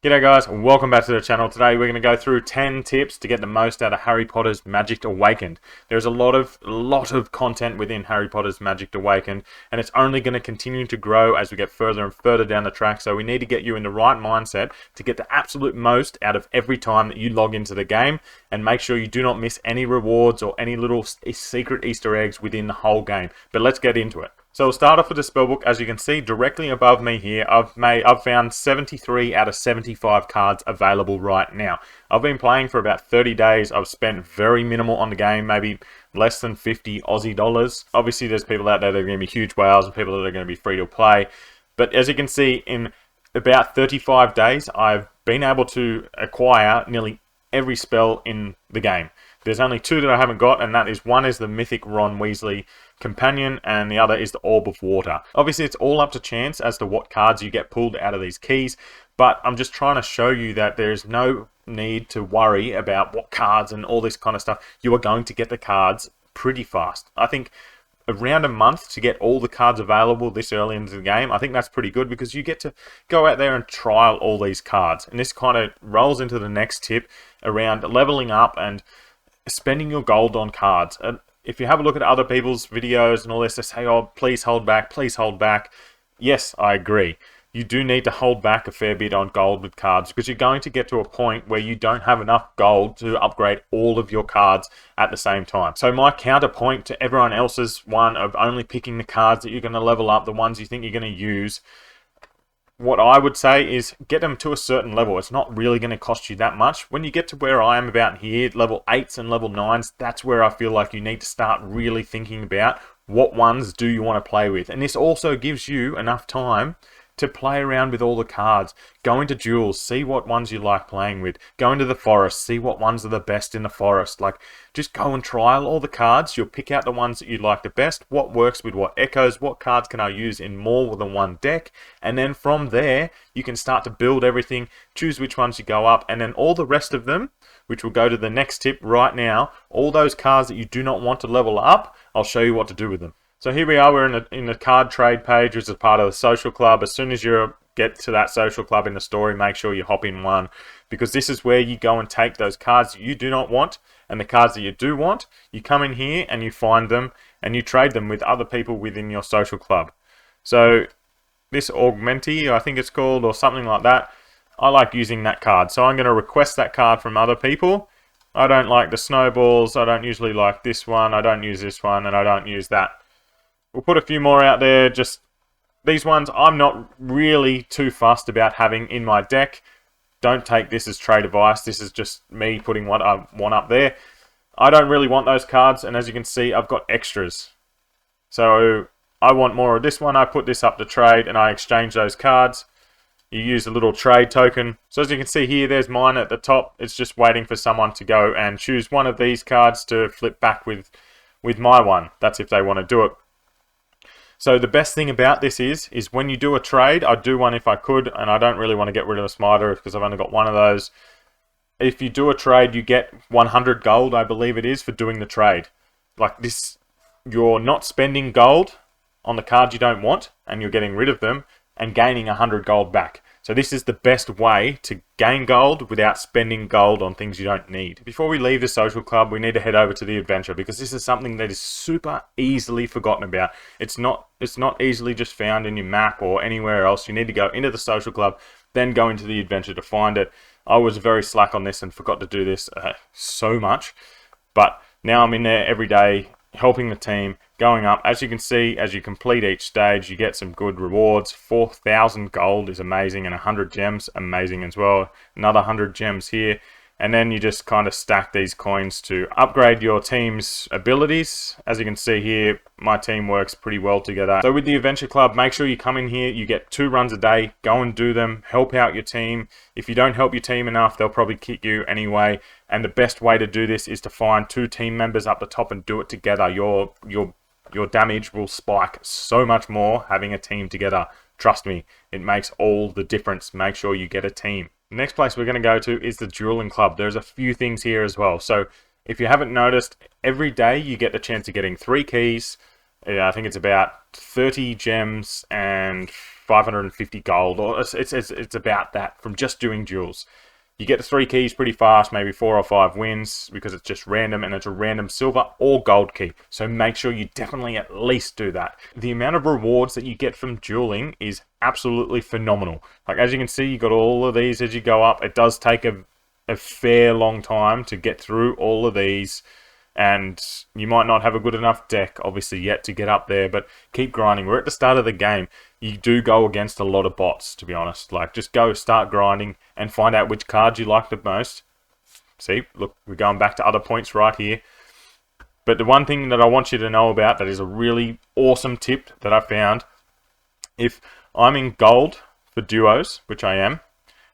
G'day guys, and welcome back to the channel. Today we're going to go through 10 tips to get the most out of Harry Potter's Magic Awakened. There's a lot of content within Harry Potter's Magic Awakened, and it's only going to continue to grow as we get further and further down the track, so we need to get you in the right mindset to get the absolute most out of every time that you log into the game, and make sure you do not miss any rewards or any little secret Easter eggs within the whole game. But let's get into it. So we'll start off with the spellbook. As you can see directly above me here, I've found 73 out of 75 cards available right now. I've been playing for about 30 days. I've spent very minimal on the game, maybe less than 50 Aussie dollars. Obviously there's people out there that are going to be huge whales and people that are going to be free to play. But as you can see, in about 35 days, I've been able to acquire nearly every spell in the game. There's only two that I haven't got, and that is one is the Mythic Ron Weasley Companion, and the other is the Orb of Water. Obviously, it's all up to chance as to what cards you get pulled out of these keys, but I'm just trying to show you that there's no need to worry about what cards and all this kind of stuff. You are going to get the cards pretty fast. I think around a month to get all the cards available this early into the game. I think that's pretty good because you get to go out there and trial all these cards. And this kind of rolls into the next tip around leveling up and spending your gold on cards. And if you have a look at other people's videos and all this, they say, oh, please hold back, please hold back. Yes, I agree. You do need to hold back a fair bit on gold with cards because you're going to get to a point where you don't have enough gold to upgrade all of your cards at the same time. So my counterpoint to everyone else's one of only picking the cards that you're going to level up, the ones you think you're going to use, what I would say is get them to a certain level. It's not really going to cost you that much. When you get to where I am about here, level 8s and level 9s, that's where I feel like you need to start really thinking about what ones do you want to play with. And this also gives you enough time to play around with all the cards. Go into duels, see what ones you like playing with. Go into the forest, see what ones are the best in the forest. Like, just go and trial all the cards. You'll pick out the ones that you like the best, what works with what echoes, what cards can I use in more than one deck, and then from there, you can start to build everything, choose which ones you go up, and then all the rest of them, which will go to the next tip right now, all those cards that you do not want to level up, I'll show you what to do with them. So here we are, we're in the card trade page, which is part of the social club. As soon as you get to that social club in the story, make sure you hop in one, because this is where you go and take those cards that you do not want and the cards that you do want. You come in here and you find them and you trade them with other people within your social club. So this Augmentee, I think it's called, or something like that, I like using that card. So I'm going to request that card from other people. I don't like the snowballs, I don't usually like this one, I don't use this one, and I don't use that. We'll put a few more out there. Just these ones I'm not really too fussed about having in my deck. Don't take this as trade advice. This is just me putting what I want up there. I don't really want those cards, and as you can see, I've got extras. So I want more of this one. I put this up to trade, and I exchange those cards. You use a little trade token. So as you can see here, there's mine at the top. It's just waiting for someone to go and choose one of these cards to flip back with my one. That's if they want to do it. So the best thing about this is when you do a trade, I'd do one if I could, and I don't really want to get rid of a smiter because I've only got one of those. If you do a trade, you get 100 gold, I believe it is, for doing the trade. Like this, you're not spending gold on the cards you don't want, and you're getting rid of them, and gaining 100 gold back. So this is the best way to gain gold without spending gold on things you don't need. Before we leave the social club, we need to head over to the adventure because this is something that is super easily forgotten about. It's not easily just found in your map or anywhere else. You need to go into the social club, then go into the adventure to find it. I was very slack on this and forgot to do this so much, but now I'm in there every day helping the team, going up. As you can see, as you complete each stage, you get some good rewards. 4,000 gold is amazing, and 100 gems, amazing as well. Another 100 gems here. And then you just kind of stack these coins to upgrade your team's abilities. As you can see here, my team works pretty well together. So with the Adventure Club, make sure you come in here. You get 2 runs a day. Go and do them. Help out your team. If you don't help your team enough, they'll probably kick you anyway. And the best way to do this is to find 2 team members up the top and do it together. Your damage will spike so much more having a team together. Trust me, it makes all the difference. Make sure you get a team. The next place we're going to go to is the Dueling Club. There's a few things here as well. So if you haven't noticed, every day you get the chance of getting 3 keys. I think it's about 30 gems and 550 gold, or it's about that from just doing duels. You get the 3 keys pretty fast, maybe 4 or 5 wins, because it's just random, and it's a random silver or gold key. So make sure you definitely at least do that. The amount of rewards that you get from dueling is absolutely phenomenal. Like, as you can see, you got all of these as you go up. It does take a fair long time to get through all of these, and you might not have a good enough deck, obviously, yet to get up there, but keep grinding. We're at the start of the game. You do go against a lot of bots, to be honest. Like, just go start grinding and find out which cards you like the most. See, look, we're going back to other points right here. But the one thing that I want you to know about that is a really awesome tip that I found. If I'm in gold for duos, which I am,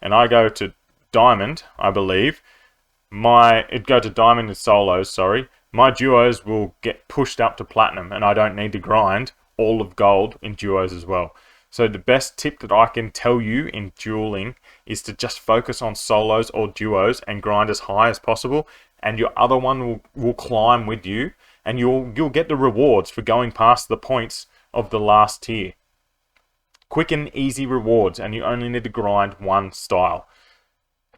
and I go to diamond, I believe, it'd go to diamond and solos, sorry. My duos will get pushed up to platinum, and I don't need to grind all of gold in duos as well. So the best tip that I can tell you in dueling is to just focus on solos or duos and grind as high as possible, and your other one will climb with you, and you'll get the rewards for going past the points of the last tier. Quick and easy rewards, and you only need to grind one style.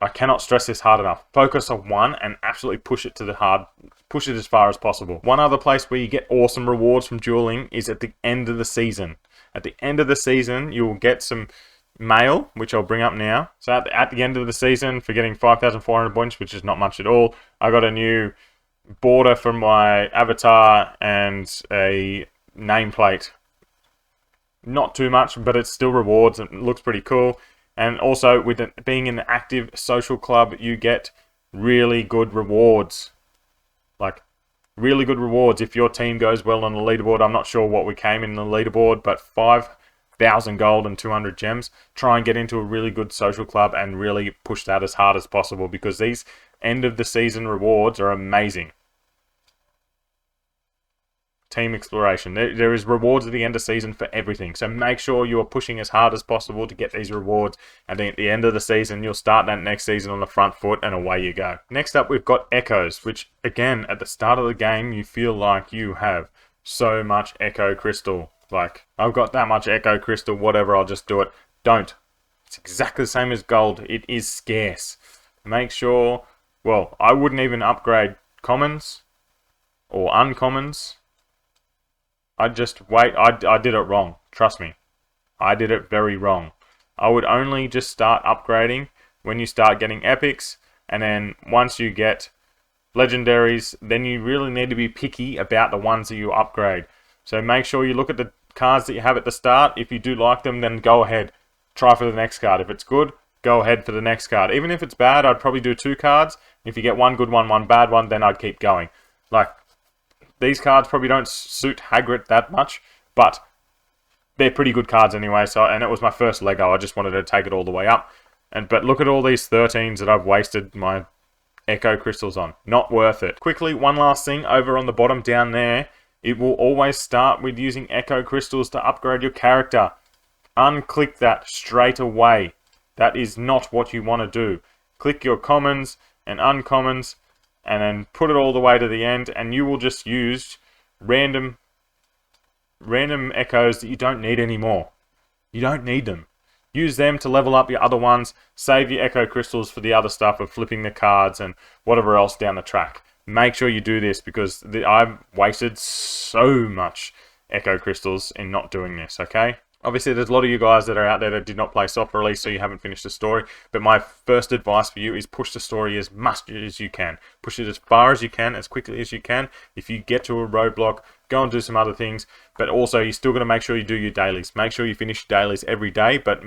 I cannot stress this hard enough. Focus on one and absolutely push it as far as possible. One other place where you get awesome rewards from dueling is at the end of the season. At the end of the season, you will get some mail, which I'll bring up now. So at the end of the season, for getting 5,400 points, which is not much at all, I got a new border for my avatar and a nameplate. Not too much, but it's still rewards and it looks pretty cool. And also, with it being an active social club, you get really good rewards. Like, really good rewards if your team goes well on the leaderboard. I'm not sure what we came in the leaderboard, but 5,000 gold and 200 gems. Try and get into a really good social club and really push that as hard as possible, because these end of the season rewards are amazing. Team exploration. There is rewards at the end of season for everything. So make sure you are pushing as hard as possible to get these rewards. And then at the end of the season, you'll start that next season on the front foot and away you go. Next up, we've got echoes, which again, at the start of the game, you feel like you have so much echo crystal. Like, I've got that much echo crystal, whatever, I'll just do it. Don't. It's exactly the same as gold. It is scarce. Make sure, well, I wouldn't even upgrade commons or uncommons. I'd just wait. I did it wrong. Trust me. I did it very wrong. I would only just start upgrading when you start getting epics. And then once you get legendaries, then you really need to be picky about the ones that you upgrade. So make sure you look at the cards that you have at the start. If you do like them, then go ahead. Try for the next card. If it's good, go ahead for the next card. Even if it's bad, I'd probably do 2 cards. If you get one good one, one bad one, then I'd keep going. Like, these cards probably don't suit Hagrid that much, but they're pretty good cards anyway. And it was my first Lego. I just wanted to take it all the way up. But look at all these 13s that I've wasted my Echo Crystals on. Not worth it. Quickly, one last thing over on the bottom down there. It will always start with using Echo Crystals to upgrade your character. Unclick that straight away. That is not what you want to do. Click your commons and uncommons, and then put it all the way to the end, and you will just use random echoes that you don't need anymore. You don't need them. Use them to level up your other ones. Save your echo crystals for the other stuff of flipping the cards and whatever else down the track. Make sure you do this, because I've wasted so much echo crystals in not doing this, okay? Obviously, there's a lot of you guys that are out there that did not play soft release, so you haven't finished the story. But my first advice for you is push the story as much as you can. Push it as far as you can, as quickly as you can. If you get to a roadblock, go and do some other things. But also, you're still going to make sure you do your dailies. Make sure you finish your dailies every day, but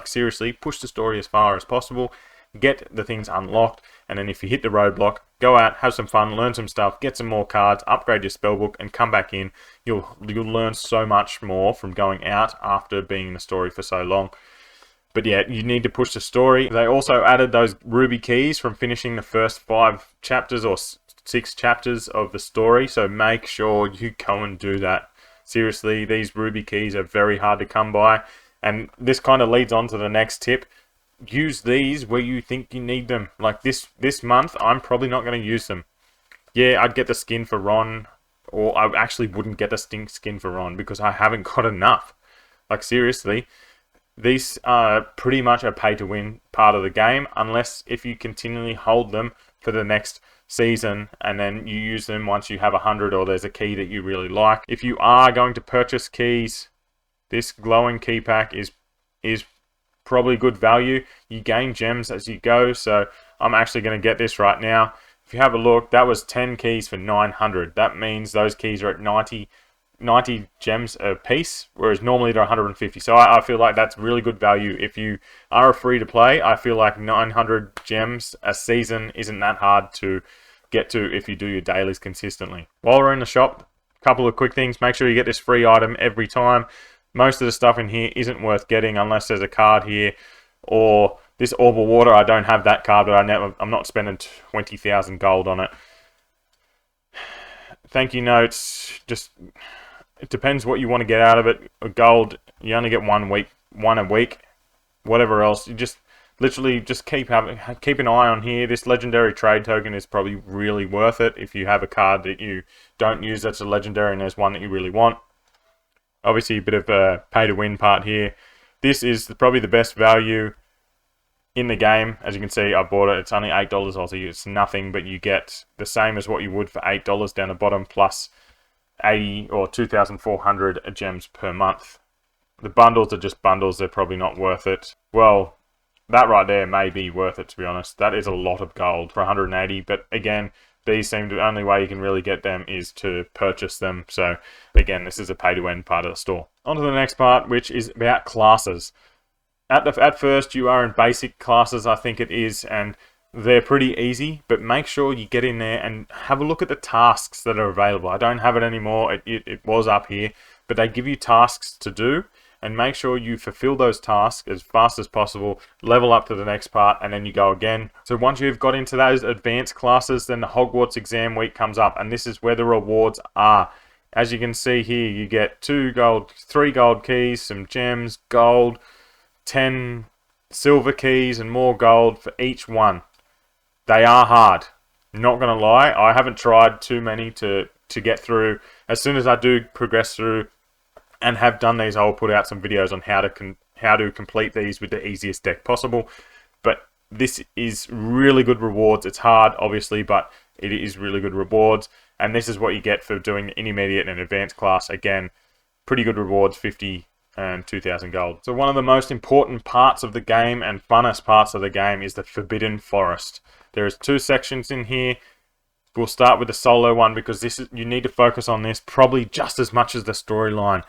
seriously, push the story as far as possible. Get the things unlocked, and then if you hit the roadblock, go out, have some fun, learn some stuff, get some more cards, upgrade your spellbook, and come back in. You'll learn so much more from going out after being in the story for so long. But yeah, you need to push the story. They also added those ruby keys from finishing the first 5 chapters or 6 chapters of the story, so make sure you go and do that. Seriously, these ruby keys are very hard to come by, and this kind of leads on to the next tip. Use these where you think you need them. Like this month, I'm probably not going to use them. Yeah, I'd get the skin for Ron, or I actually wouldn't get the skin for Ron because I haven't got enough. Like seriously, these are pretty much a pay-to-win part of the game, unless if you continually hold them for the next season and then you use them once you have 100 or there's a key that you really like. If you are going to purchase keys, this glowing key pack is probably good value. You gain gems as you go, so I'm actually going to get this right now. If you have a look, that was 10 keys for 900. That means those keys are at 90 gems a piece, whereas normally they're 150. So I feel like that's really good value. If you are free to play, I feel like 900 gems a season isn't that hard to get to if you do your dailies consistently. While we're in the shop, a couple of quick things. Make sure you get this free item every time. Most of the stuff in here isn't worth getting unless there's a card here, or this orb of water. I don't have that card, but I'm not spending 20,000 gold on it. Thank you notes, just it depends what you want to get out of it. Gold, you only get one a week. Whatever else, you just literally just keep an eye on here. This legendary trade token is probably really worth it if you have a card that you don't use that's a legendary and there's one that you really want. Obviously, a bit of a pay-to-win part here. This is probably the best value in the game. As you can see, I bought it. It's only $8 Aussie. It's nothing, but you get the same as what you would for $8 down the bottom, plus 80 or 2,400 gems per month. The bundles are just bundles. They're probably not worth it. Well, that right there may be worth it, to be honest. That is a lot of gold for 180, but again, these seem to the only way you can really get them is to purchase them. So again, this is a pay-to-win part of the store. On to the next part, which is about classes. At first, you are in basic classes, I think it is, and they're pretty easy, but make sure you get in there and have a look at the tasks that are available. I don't have it anymore. It was up here, but they give you tasks to do, and make sure you fulfill those tasks as fast as possible, level up to the next part, and then you go again. So once you've got into those advanced classes, then the Hogwarts exam week comes up, and this is where the rewards are. As you can see here, you get 3 gold keys, some gems, gold, 10 silver keys, and more gold for each one. They are hard. Not going to lie, I haven't tried too many to get through. As soon as I do progress through and have done these, I'll put out some videos on how to complete these with the easiest deck possible. But this is really good rewards. It's hard, obviously, but it is really good rewards. And this is what you get for doing the intermediate and advanced class. Again, pretty good rewards, 50 and 2,000 gold. So one of the most important parts of the game and funnest parts of the game is the Forbidden Forest. There is 2 sections in here. We'll start with the solo one because you need to focus on this probably just as much as the storyline.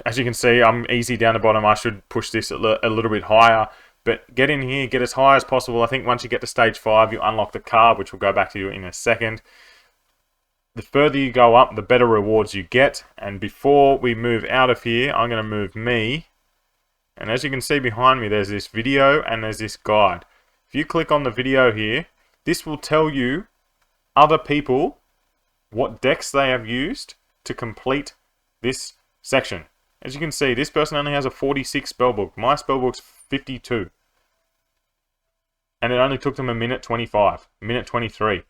As you can see, I'm easy down the bottom. I should push this a little bit higher. But get in here, get as high as possible. I think once you get to stage 5, you unlock the card, which we'll go back to in a second. The further you go up, the better rewards you get. And before we move out of here, I'm going to move me. And as you can see behind me, there's this video and there's this guide. If you click on the video here, this will tell you other people what decks they have used to complete this section. As you can see, this person only has a 46 spellbook. My spellbook's 52. And it only took them a minute 25, minute 23.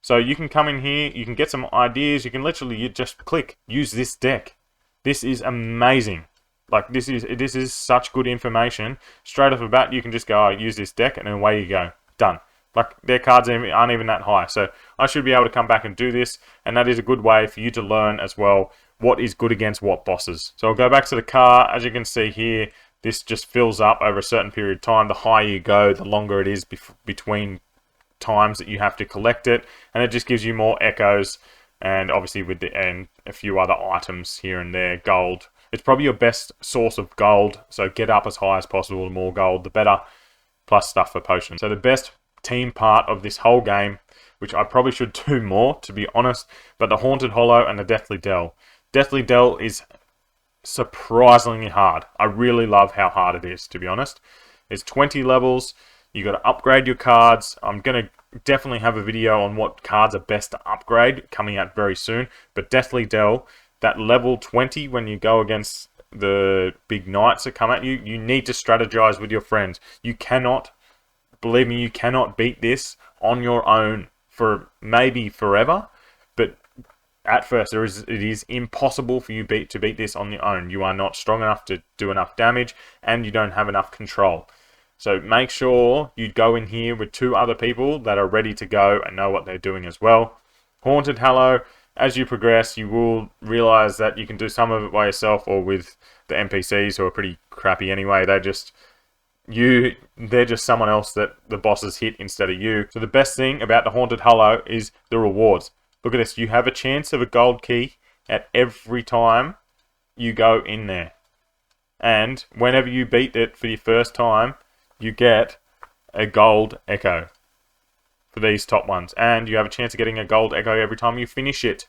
So you can come in here, you can get some ideas, you can literally just click, use this deck. This is amazing. Like this is such good information. Straight off the bat, you can just go, use this deck, and then away you go. Done. Like their cards aren't even that high. So I should be able to come back and do this, and that is a good way for you to learn as well what is good against what bosses. So I'll go back to the car. As you can see here, this just fills up over a certain period of time. The higher you go, the longer it is between times that you have to collect it, and it just gives you more echoes, and obviously and a few other items here and there. Gold, it's probably your best source of gold, so get up as high as possible. The more gold the better, plus stuff for potions. So the best team part of this whole game, which I probably should do more to be honest, but the Haunted Hollow and the Deathly Dell. Deathly Dell is surprisingly hard. I really love how hard it is, to be honest. It's 20 levels. You got to upgrade your cards. I'm going to definitely have a video on what cards are best to upgrade coming out very soon. But Deathly Dell, that level 20, when you go against the big knights that come at you, you need to strategize with your friends. You cannot, believe me, you cannot beat this on your own for maybe forever. But At first, it is impossible for you to beat this on your own. You are not strong enough to do enough damage, and you don't have enough control. So make sure you go in here with 2 other people that are ready to go and know what they're doing as well. Haunted Hallow, as you progress, you will realize that you can do some of it by yourself or with the NPCs, who are pretty crappy anyway. They're just someone else that the bosses hit instead of you. So the best thing about the Haunted Hollow is the rewards. Look at this. You have a chance of a gold key at every time you go in there. And whenever you beat it for your first time, you get a gold echo for these top ones. And you have a chance of getting a gold echo every time you finish it.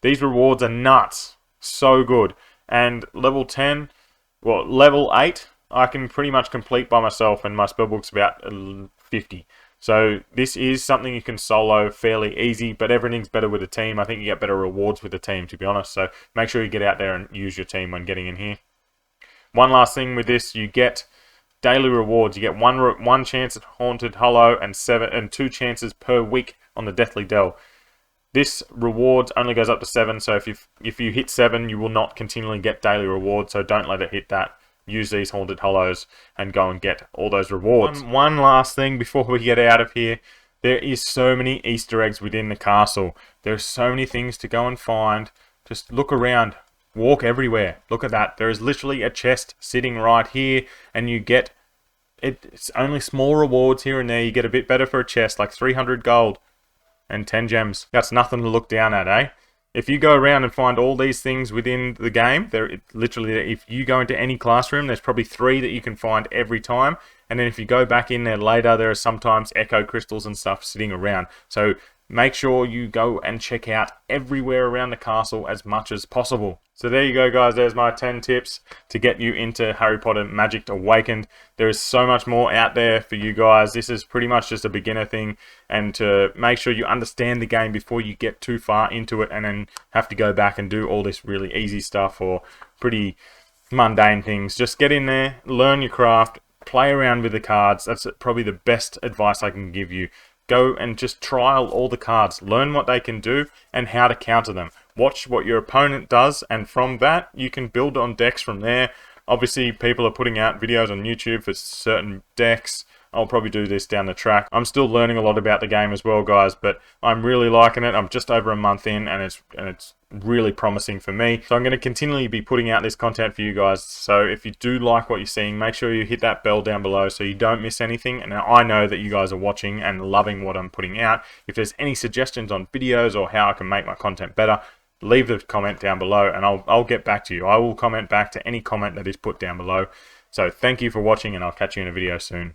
These rewards are nuts. So good. And level 10, well, level 8, I can pretty much complete by myself, and my spellbook's about 50. So this is something you can solo fairly easy, but everything's better with a team. I think you get better rewards with a team, to be honest. So make sure you get out there and use your team when getting in here. One last thing with this, you get daily rewards. You get one chance at Haunted Hollow and 2 chances per week on the Deathly Dell. This reward only goes up to 7, so if you hit 7, you will not continually get daily rewards, so don't let it hit that. Use these Haunted Hollows and go and get all those rewards. One last thing before we get out of here. There is so many Easter eggs within the castle. There's so many things to go and find. Just look around. Walk everywhere. Look at that. There is literally a chest sitting right here, and you get... It's only small rewards here and there. You get a bit better for a chest, like 300 gold and 10 gems. That's nothing to look down at, eh? If you go around and find all these things within the game, literally, if you go into any classroom, there's probably 3 that you can find every time. And then if you go back in there later, there are sometimes echo crystals and stuff sitting around. So make sure you go and check out everywhere around the castle as much as possible. So there you go, guys. There's my 10 tips to get you into Harry Potter Magic Awakened. There is so much more out there for you guys. This is pretty much just a beginner thing, and to make sure you understand the game before you get too far into it and then have to go back and do all this really easy stuff or pretty mundane things. Just get in there, learn your craft, play around with the cards. That's probably the best advice I can give you. Go and just trial all the cards. Learn what they can do and how to counter them. Watch what your opponent does, and from that, you can build on decks from there. Obviously, people are putting out videos on YouTube for certain decks. I'll probably do this down the track. I'm still learning a lot about the game as well, guys, but I'm really liking it. I'm just over a month in, and it's really promising for me. So I'm going to continually be putting out this content for you guys. So if you do like what you're seeing, make sure you hit that bell down below so you don't miss anything. And I know that you guys are watching and loving what I'm putting out. If there's any suggestions on videos or how I can make my content better, leave the comment down below and I'll get back to you. I will comment back to any comment that is put down below. So thank you for watching, and I'll catch you in a video soon.